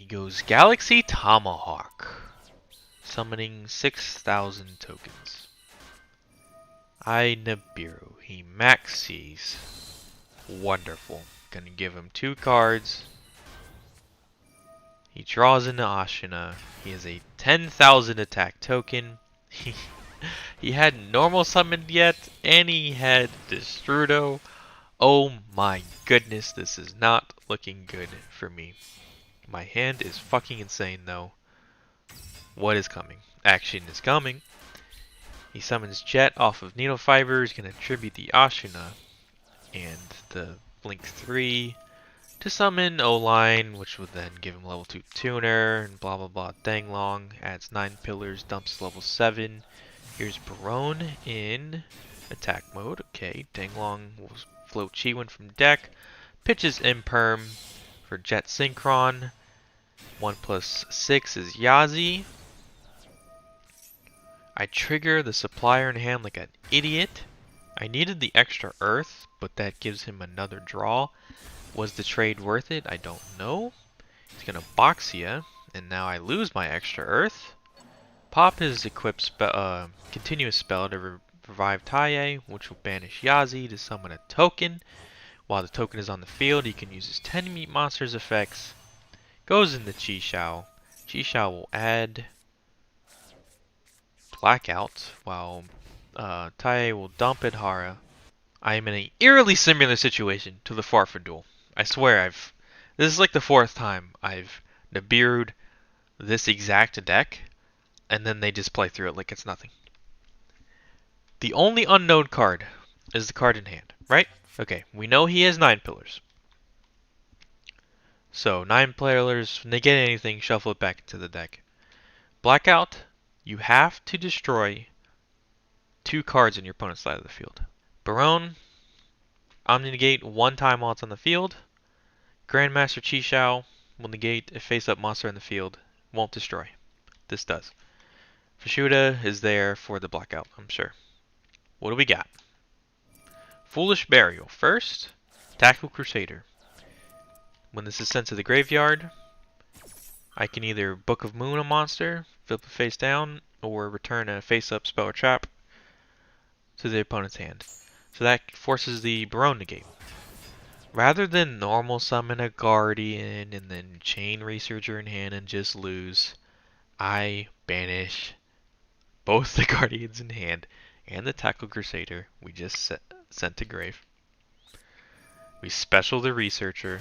He goes Galaxy Tomahawk, summoning 6,000 tokens. Nibiru. He maxes. Wonderful. Gonna give him 2 cards. He draws into Ashina. He has a 10,000 attack token. He hadn't normal summoned yet, and he had Destrudo. Oh my goodness, this is not looking good for me. My hand is fucking insane though. What is coming? Action is coming. He summons Jet off of Needle Fiber. He's going to tribute the Ashina and the Blink 3 to summon O-Line, which would then give him level 2 Tuner and blah blah blah. Danglong adds 9 pillars, dumps level 7. Here's Barone in attack mode. Okay, Danglong will float Chiwin from deck. Pitches Imperm for Jet Synchron. 1+6 is Yazi. I trigger the supplier in hand like an idiot. I needed the extra earth, but that gives him another draw. Was the trade worth it? I don't know. He's gonna Boxia, and now I lose my extra earth. Pop his equipped continuous spell to revive Taie, which will banish Yazi to summon a token. While the token is on the field, he can use his 10 meat monsters effects. Goes into Chi-Xiao. Chi-Xiao will add Blackout, while Taie will dump Adhara. I am in an eerily similar situation to the Farfa duel. I swear this is like the 4th time I've Nibiru'd this exact deck, and then they just play through it like it's nothing. The only unknown card is the card in hand, right? Okay, we know he has 9 pillars. So 9 pillars, negate anything, shuffle it back into the deck. Blackout, you have to destroy 2 cards in your opponent's side of the field. Barone, Omni negate 1 time while it's on the field. Grandmaster Chi-Xiao will negate a face-up monster in the field. Won't destroy. This does. Fashuda is there for the blackout, I'm sure. What do we got? Foolish Burial. First, Tactical Crusader. When this is sent to the graveyard, I can either Book of Moon a monster, flip it face down, or return a face-up spell or trap to the opponent's hand. So that forces the Barone negate. Rather than normal summon a Guardian and then chain Researcher in hand and just lose, I banish both the Guardians in hand and the Tactical Crusader we just sent to grave. We special the Researcher.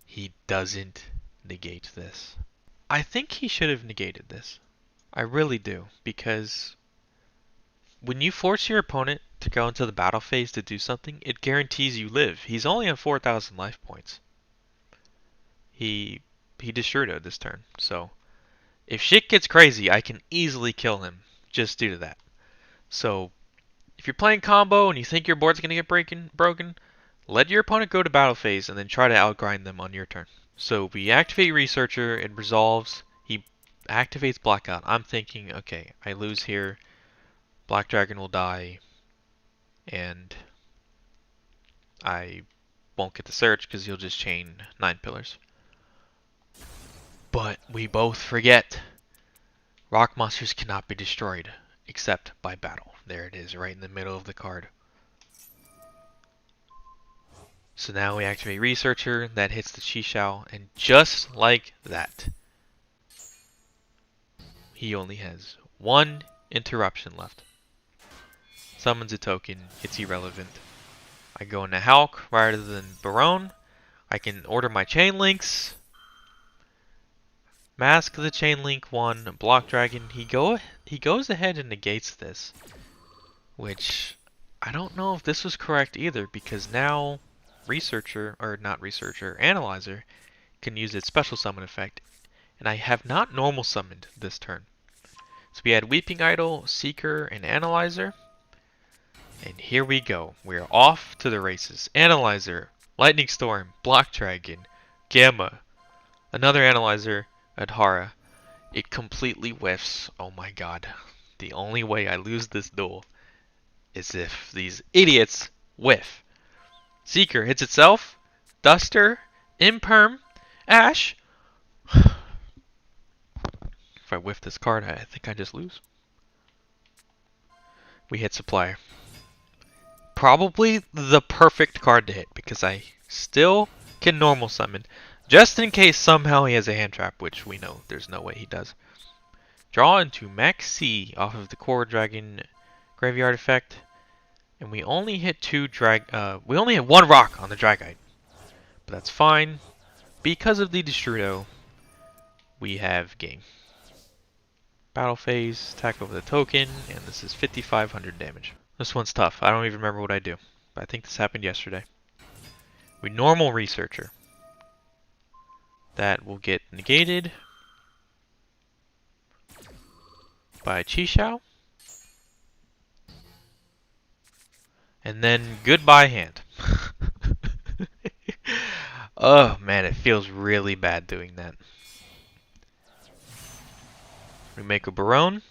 He doesn't negate this. I think he should have negated this. I really do, because when you force your opponent to go into the battle phase to do something, it guarantees you live. He's only on 4,000 life points. He destroyed this turn, so if shit gets crazy, I can easily kill him just due to that. So if you're playing combo and you think your board's gonna get broken, let your opponent go to battle phase and then try to outgrind them on your turn. So we activate Researcher, it resolves, he activates Blackout. I'm thinking, okay, I lose here, Black Dragon will die, and I won't get the search because he'll just chain 9 pillars. But we both forget, rock monsters cannot be destroyed except by battle. There it is, right in the middle of the card. So now we activate Researcher, that hits the Chi-Xiao, and just like that, he only has 1 interruption left. Summons a token, it's irrelevant. I go into Hulk rather than Barone. I can order my chain links. Mask the chain link 1, block dragon. He goes ahead and negates this, which I don't know if this was correct either, because now Researcher, or not Researcher, Analyzer can use its special summon effect, and I have not normal summoned this turn. So we had Weeping Idol, Seeker, and Analyzer. And here we go. We're off to the races. Analyzer, Lightning Storm, Block Dragon, Gamma, another Analyzer, Adhara. It completely whiffs. Oh my god. The only way I lose this duel is if these idiots whiff. Seeker hits itself. Duster, Imperm, Ash. I whiff this card, I think I just lose. We hit Supplier. Probably the perfect card to hit because I still can normal summon. Just in case somehow he has a hand trap, which we know there's no way he does. Draw into Max C off of the Core Dragon Graveyard effect. And we only hit we only hit one rock on the Dragite. But that's fine. Because of the Destrudo, we have game. Battle phase, attack over the token, and this is 5,500 damage. This one's tough. I don't even remember what I do. But I think this happened yesterday. We normal Researcher. That will get negated by Chixiao. And then goodbye hand. Oh man, it feels really bad doing that. We make a Barone.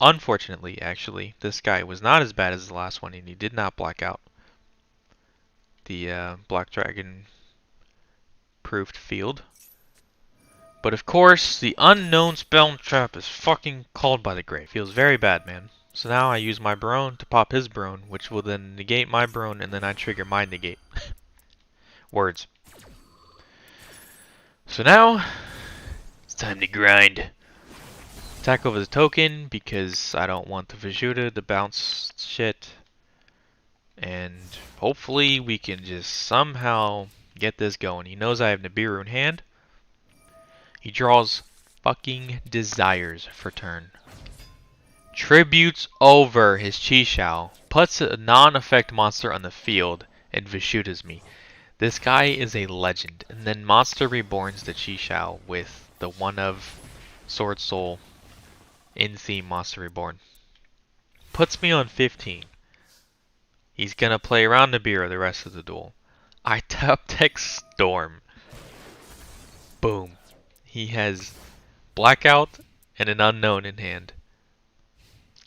Unfortunately, actually, this guy was not as bad as the last one, and he did not black out the Black Dragon proofed field. But of course, the unknown spell trap is fucking called by the grave. Feels very bad, man. So now I use my Barone to pop his Barone, which will then negate my Barone, and then I trigger my negate. Words. So now, it's time to grind. Attack over the token, because I don't want the Vegeta to bounce shit. And hopefully we can just somehow get this going. He knows I have Nibiru in hand. He draws fucking Desires for turn. Tributes over his Chixiao, puts a non-effect monster on the field, and Vishudas me. This guy is a legend. And then Monster Reborns the Chixiao with the one of Sword Soul in theme Monster Reborn. Puts me on 15. He's gonna play around Nibiru the rest of the duel. I top deck Storm. Boom. He has Blackout and an Unknown in hand.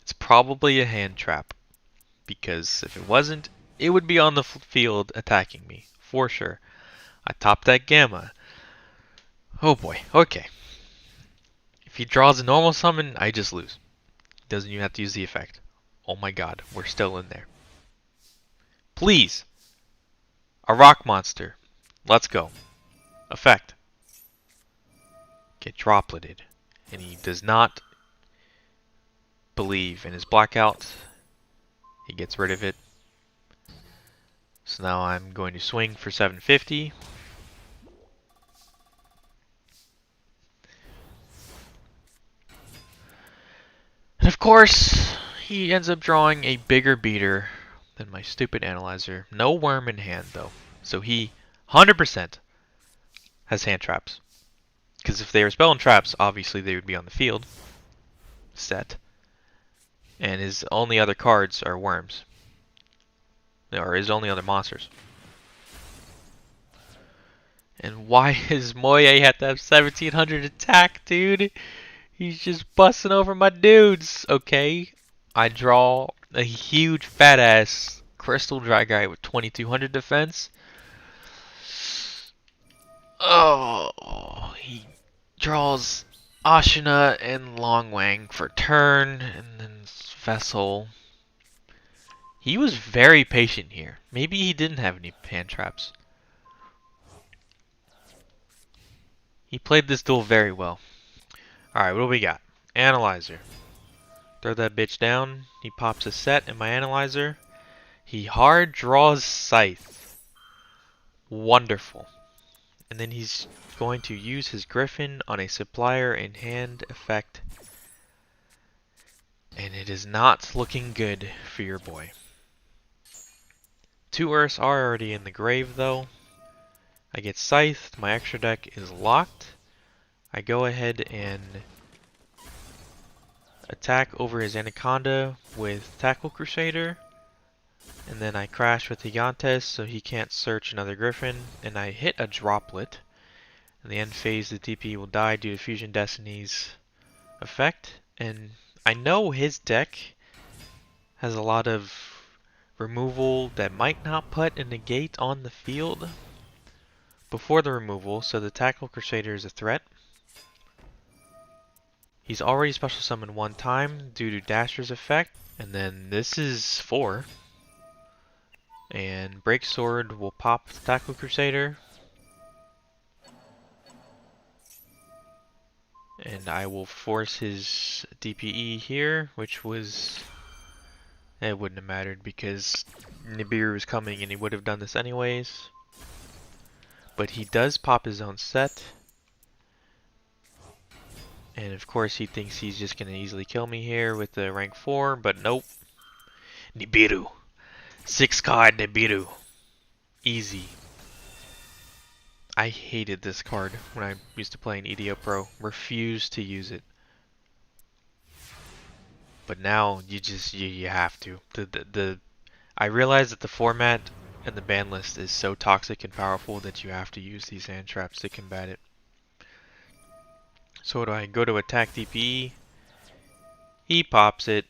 It's probably a hand trap, because if it wasn't, it would be on the field attacking me, for sure. I top that Gamma. Oh boy, okay. If he draws a normal summon, I just lose. He doesn't even have to use the effect. Oh my god, we're still in there. Please! A rock monster. Let's go. Effect. Get dropleted. And he does not believe in his blackout. He gets rid of it. So now I'm going to swing for 750. And of course, he ends up drawing a bigger beater than my stupid analyzer. No worm in hand though. So he 100% has hand traps. Because if they were spell and traps, obviously they would be on the field set. And his only other cards are worms. Or his only other monsters. And why does Moye have to have 1700 attack, dude? He's just busting over my dudes, okay? I draw a huge fat ass Crystal Dragite with 2200 defense. Oh, he draws Ashina and Longwang for turn, and then Vessel. He was very patient here. Maybe he didn't have any hand traps. He played this duel very well. Alright, what do we got? Analyzer. Throw that bitch down. He pops a set in my analyzer. He hard draws Scythe. Wonderful. And then he's going to use his Griffin on a Supplier in hand effect. And it is not looking good for your boy. 2 Earths are already in the grave though. I get Scythed, my extra deck is locked. I go ahead and attack over his Anaconda with Tackle Crusader. And then I crash with Gigantes so he can't search another Griffin. And I hit a Droplet. In the end phase, the DP will die due to Fusion Destiny's effect. And I know his deck has a lot of removal that might not put a negate on the field before the removal, so the Tackle Crusader is a threat. He's already special summoned one time due to Dasher's effect, and then this is 4. And Break Sword will pop the Tackle Crusader. And I will force his DPE here, which was... It wouldn't have mattered because Nibiru was coming and he would have done this anyways. But he does pop his own set. And of course he thinks he's just going to easily kill me here with the rank 4, but nope. Nibiru. 6 card Nibiru. Easy. I hated this card when I used to play in EDO Pro. Refused to use it. But now you have to. I realize that the format and the ban list is so toxic and powerful that you have to use these hand traps to combat it. So do I go to attack DPE? He pops it.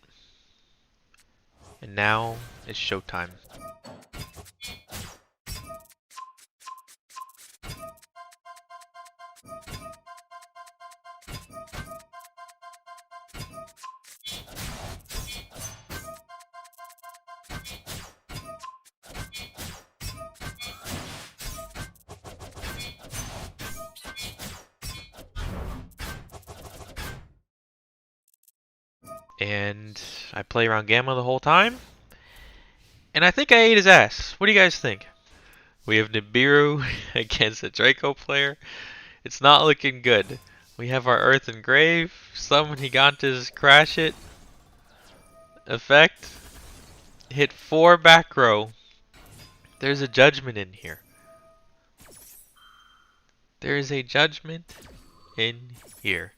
And now it's showtime. And I play around Gamma the whole time. And I think I ate his ass. What do you guys think? We have Nibiru against a Draco player. It's not looking good. We have our Earth and Grave. Summon Gigantes, crash it. Effect. Hit 4 back row. There's a judgment in here. There is a judgment in here.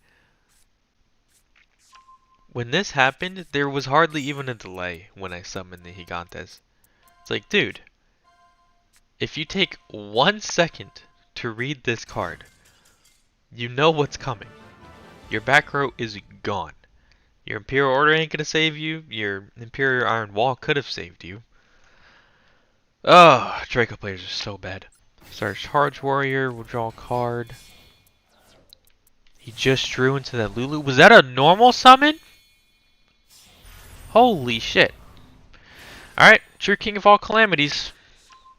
When this happened, there was hardly even a delay when I summoned the Gigantes. It's like, dude, if you take 1 second to read this card, you know what's coming. Your back row is gone. Your Imperial Order ain't gonna save you. Your Imperial Iron Wall could have saved you. Oh, Draco players are so bad. Start Charge Warrior, we'll draw a card. He just drew into that Lulu. Was that a normal summon? Holy shit. Alright, True King of all Calamities.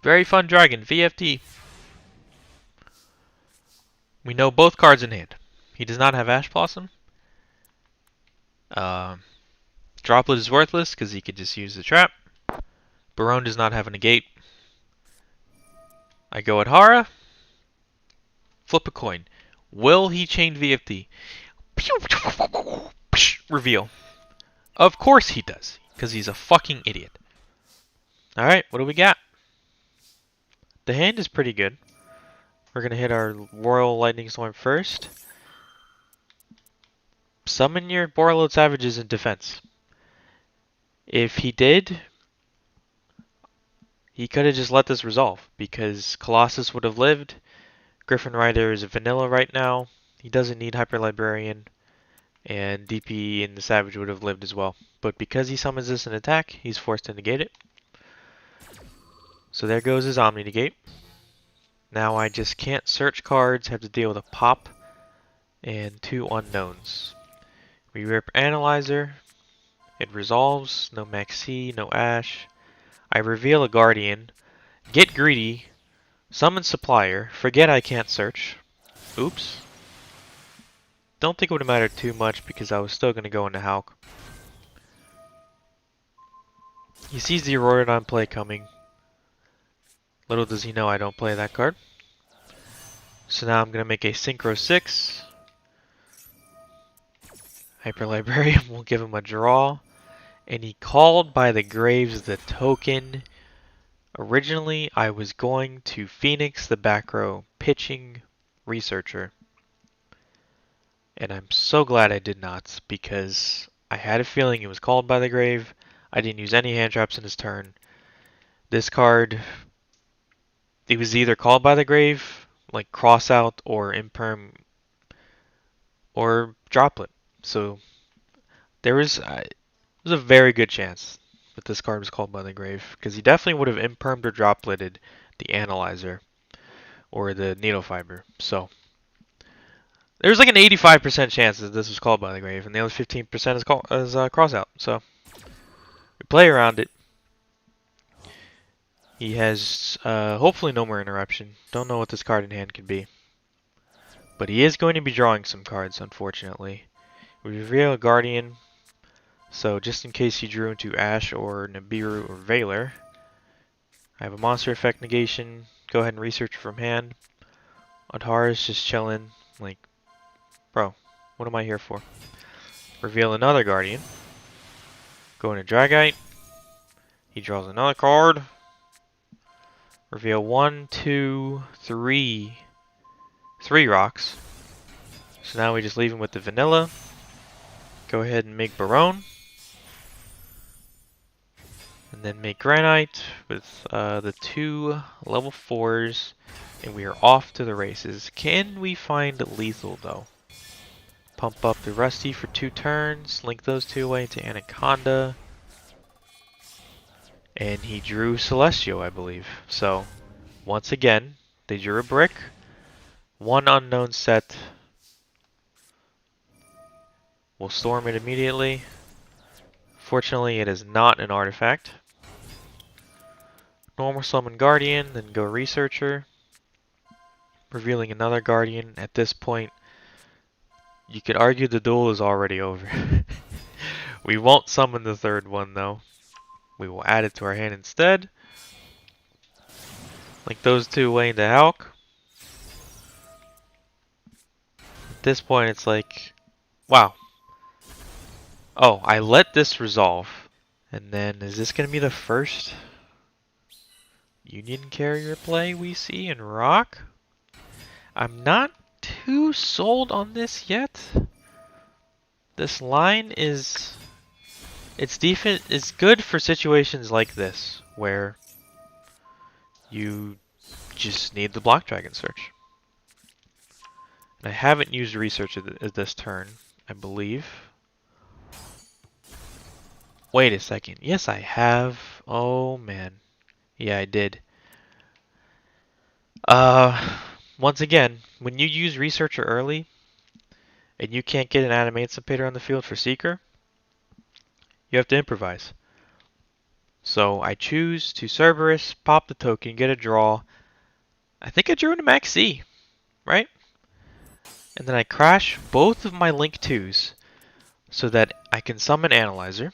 Very fun dragon, VFT. We know both cards in hand. He does not have Ash Blossom. Droplet is worthless because he could just use the trap. Barone does not have a negate. I go at Hara. Flip a coin. Will he chain VFT? Reveal. Of course he does, because he's a fucking idiot. Alright, what do we got? The hand is pretty good. We're going to hit our Royal Lightning Storm first. Summon your Borreload Savages in defense. If he did, he could have just let this resolve, because Colossus would have lived. Griffin Rider is a vanilla right now. He doesn't need Hyper Librarian. And DP and the Savage would have lived as well. But because he summons this in attack, he's forced to negate it. So there goes his Omni Negate. Now I just can't search cards, have to deal with a pop and 2 unknowns. We rip Analyzer. It resolves. No Maxi, no Ash. I reveal a Guardian. Get greedy. Summon Supplier. Forget I can't search. Oops. Don't think it would have mattered too much because I was still going to go into Hulk. He sees the Auroradon play coming. Little does he know I don't play that card. So now I'm going to make a Synchro 6. Hyper Librarian will give him a draw. And he called by the Graves the token. Originally, I was going to Phoenix the back row, pitching Researcher. And I'm so glad I did not, because I had a feeling it was called by the Grave. I didn't use any hand traps in his turn. This card, it was either called by the Grave, like Cross Out, or Imperm, or Droplet. So there was a very good chance that this card was called by the Grave, because he definitely would have Impermed or Dropleted the Analyzer, or the Needle Fiber. So There's like an 85% chance that this was called by the grave, and the other 15% is cross out. So we play around it. He has hopefully no more interruption. Don't know what this card in hand could be. But he is going to be drawing some cards, unfortunately. We reveal a Guardian. So just in case he drew into Ash or Nibiru or Valor, I have a monster effect negation. Go ahead and research from hand. Adhar is just chilling. Like, bro, what am I here for? Reveal another Guardian. Go into Dragite. He draws another card. Reveal 1, 2, 3. 3 rocks. So now we just leave him with the vanilla. Go ahead and make Barone. And then make Granite with the 2 level 4s. And we are off to the races. Can we find lethal though? Pump up the Rusty for 2 turns. Link those 2 away into Anaconda. And he drew Celestial, I believe. So, once again, they drew a brick. 1 unknown set. We'll storm it immediately. Fortunately, it is not an artifact. Normal summon Guardian, then go Researcher. Revealing another Guardian. At this point, you could argue the duel is already over. We won't summon the 3rd one though. We will add it to our hand instead. Link those 2 away into Hulk. At this point, it's like, wow. Oh, I let this resolve. And then, is this going to be the first Union Carrier play we see in Rock? I'm not too sold on this yet. This line is... It's good for situations like this, where you just need the Block Dragon Search. And I haven't used Research at this turn, I believe. Wait a second. Yes, I have. Oh, man. Yeah, I did. Once again, when you use Researcher early, and you can't get an Animancipator on the field for Seeker, you have to improvise. So I choose to Cerberus, pop the token, get a draw. I think I drew into Max C, right? And then I crash both of my Link 2s so that I can summon Analyzer.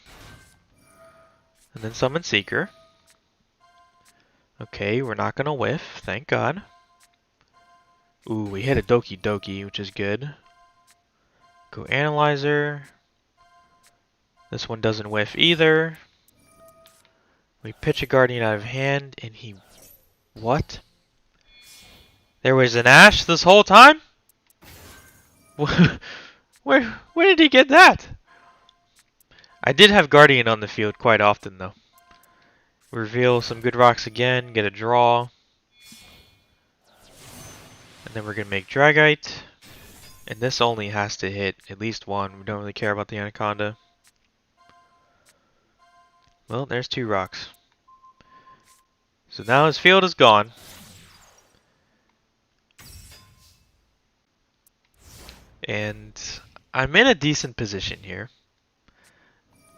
And then summon Seeker. Okay, we're not gonna whiff, thank God. Ooh, we hit a Doki Doki, which is good. Go Analyzer. This one doesn't whiff either. We pitch a Guardian out of hand, and he... What? There was an Ash this whole time? Where did he get that? I did have Guardian on the field quite often, though. Reveal some good rocks again, get a draw. And then we're going to make Dragite. And this only has to hit at least 1. We don't really care about the Anaconda. Well, there's 2 rocks. So now his field is gone. And I'm in a decent position here.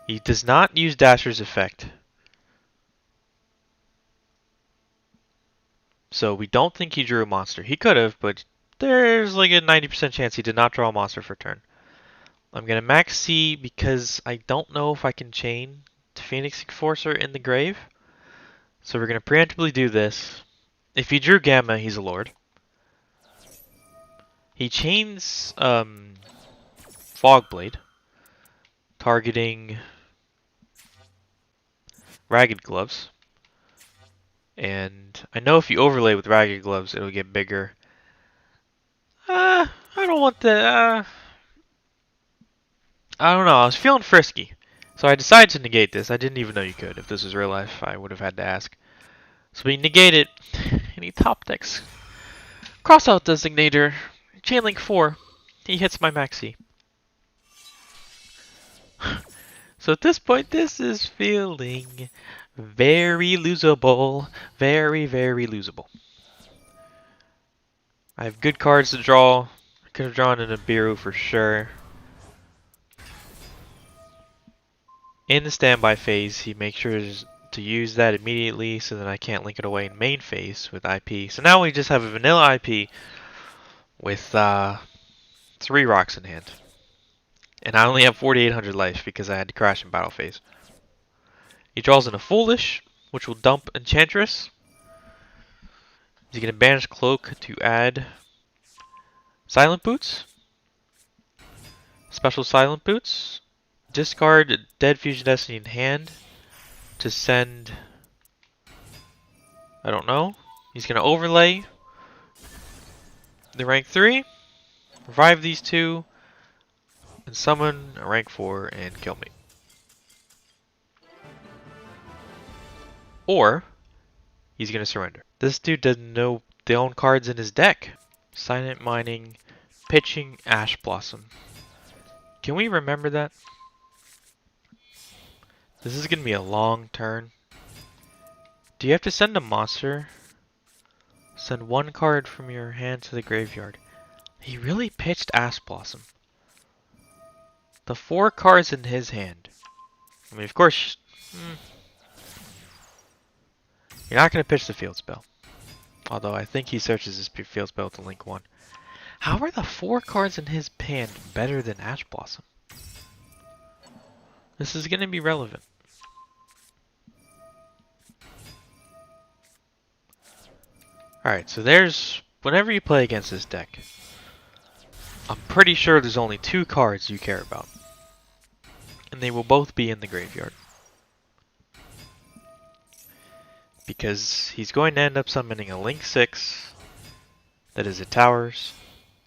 He does not use Dasher's effect. So we don't think he drew a monster. He could have, but there's like a 90% chance he did not draw a monster for turn. I'm going to max C because I don't know if I can chain to Phoenix Enforcer in the grave. So we're going to preemptively do this. If he drew Gamma, he's a Lord. He chains Fogblade, targeting Ragged Gloves. And I know if you overlay with Ragged Gloves, it'll get bigger. I don't want the... I don't know, I was feeling frisky. So I decided to negate this. I didn't even know you could. If this was real life, I would have had to ask. So we negate it, and he top decks Crossout Designator, Chainlink 4. He hits my Maxi. So at this point, this is feeling very losable. Very, very losable. I have good cards to draw. Could have drawn in a Biru for sure. In the standby phase, he makes sure to use that immediately so that I can't link it away in main phase with IP. So now we just have a vanilla IP with 3 rocks in hand. And I only have 4,800 life because I had to crash in battle phase. He draws in a Foolish, which will dump Enchantress. He's going to banish Cloak to add Silent Boots. Special Silent Boots. Discard Dead Fusion Destiny in hand to send... I don't know. He's going to overlay the rank 3, revive these 2, and summon a rank 4 and kill me. Or, he's going to surrender. This dude doesn't know the own cards in his deck. Silent Mining, pitching Ash Blossom. Can we remember that? This is going to be a long turn. Do you have to send a monster? Send 1 card from your hand to the graveyard. He really pitched Ash Blossom. The 4 cards in his hand. I mean, of course, you're not going to pitch the field spell. Although I think he searches his field spell to link 1. How are the 4 cards in his hand better than Ash Blossom? This is going to be relevant. Alright, so there's... Whenever you play against this deck, I'm pretty sure there's only 2 cards you care about. And they will both be in the graveyard. Because he's going to end up summoning a Link 6 that is at towers,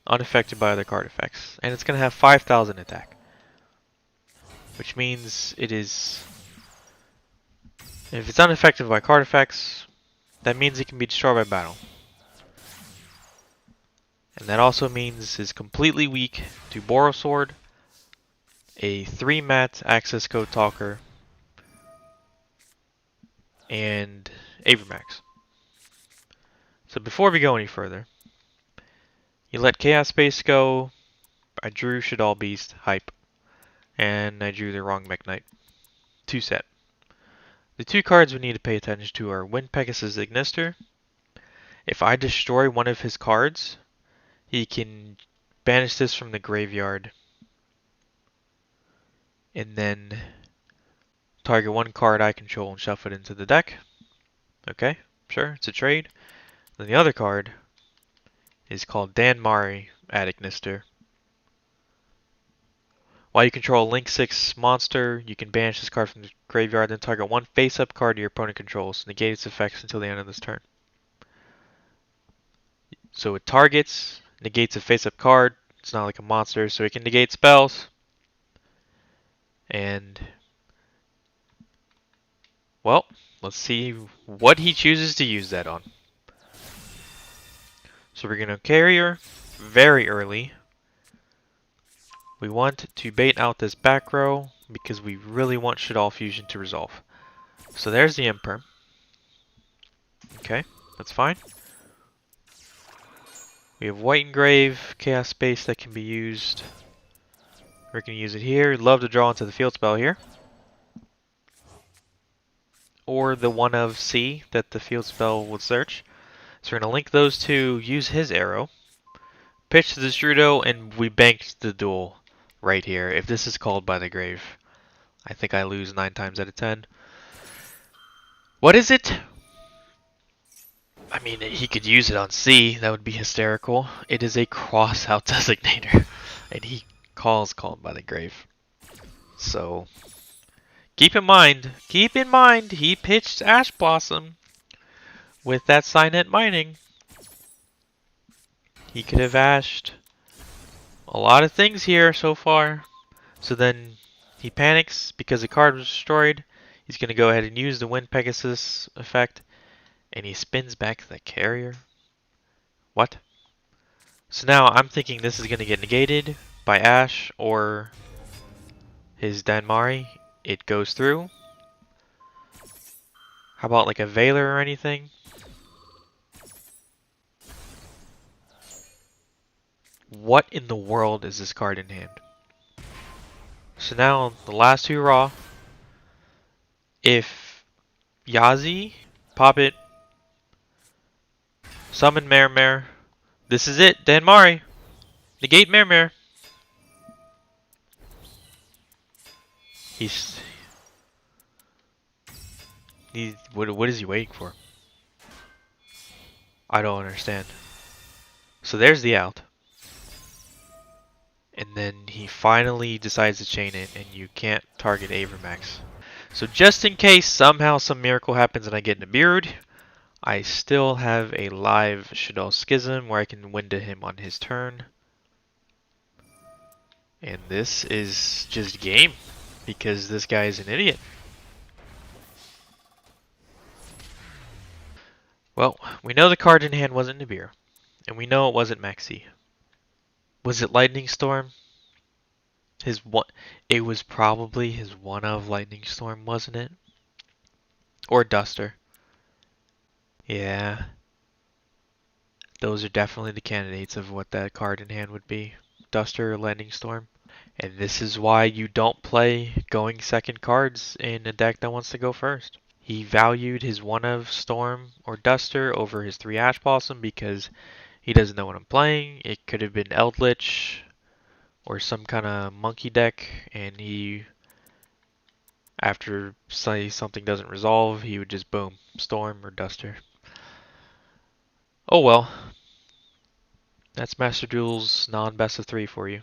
unaffected by other card effects. And it's going to have 5,000 attack. Which means it is... If it's unaffected by card effects, that means it can be destroyed by battle. And that also means it's completely weak to Borosword, a 3-mat access code talker, and Avermax. So before we go any further, you let Chaos Space go. I drew Shaddoll Beast, hype, and I drew the wrong Mech Knight. 2 set. The 2 cards we need to pay attention to are Wind Pegasus Ignister. If I destroy one of his cards, he can banish this from the graveyard and then target 1 card I control and shuffle it into the deck. Okay, sure, it's a trade. Then the other card is called Danmari at Ignister. While you control a Link 6 monster, you can banish this card from the graveyard and target 1 face-up card your opponent controls. Negate its effects until the end of this turn. So it targets, negates a face-up card. It's not like a monster, so it can negate spells. And, well, let's see what he chooses to use that on. So we're going to Carrier very early. We want to bait out this back row because we really want Shaddoll Fusion to resolve. So there's the Imperm. Okay, that's fine. We have White Engrave, Chaos Space that can be used. We're going to use it here. Love to draw into the field spell here. Or the one of C that the field spell would search. So we're going to link those 2, use his arrow, pitch the Strudo, and we banked the duel right here. If this is called by the grave, I think I lose 9 times out of 10. What is it? I mean, he could use it on C. That would be hysterical. It is a cross-out designator. And he calls called by the grave. So, keep in mind, he pitched Ash Blossom with that Signet Mining. He could have ashed a lot of things here so far. So then he panics because the card was destroyed. He's going to go ahead and use the Wind Pegasus effect. And he spins back the Carrier. What? So now I'm thinking this is going to get negated by Ash or his Danmari. It goes through. How about like a Veiler or anything? What in the world is this card in hand? So now the last two raw. If Yazi, pop it, summon Mermare. This is it, Danmari. Negate Mermare. What is he waiting for? I don't understand. So there's the out. And then he finally decides to chain it, and you can't target Avermax. So just in case somehow some miracle happens and I get Nibiru'd, I still have a live Shaddoll Schism where I can win to him on his turn. And this is just game, because this guy is an idiot. Well, we know the card in hand wasn't Nibiru, and we know it wasn't Maxi. Was it Lightning Storm? It was probably his one of Lightning Storm, wasn't it? Or Duster. Yeah. Those are definitely the candidates of what that card in hand would be. Duster or Lightning Storm. And this is why you don't play going second cards in a deck that wants to go first. He valued his one of Storm or Duster over his 3 Ash Blossom because he doesn't know what I'm playing. It could have been Eldritch or some kind of monkey deck, and he, after say something doesn't resolve, he would just boom, Storm or Duster. Oh well. That's Master Duel's non-best of 3 for you.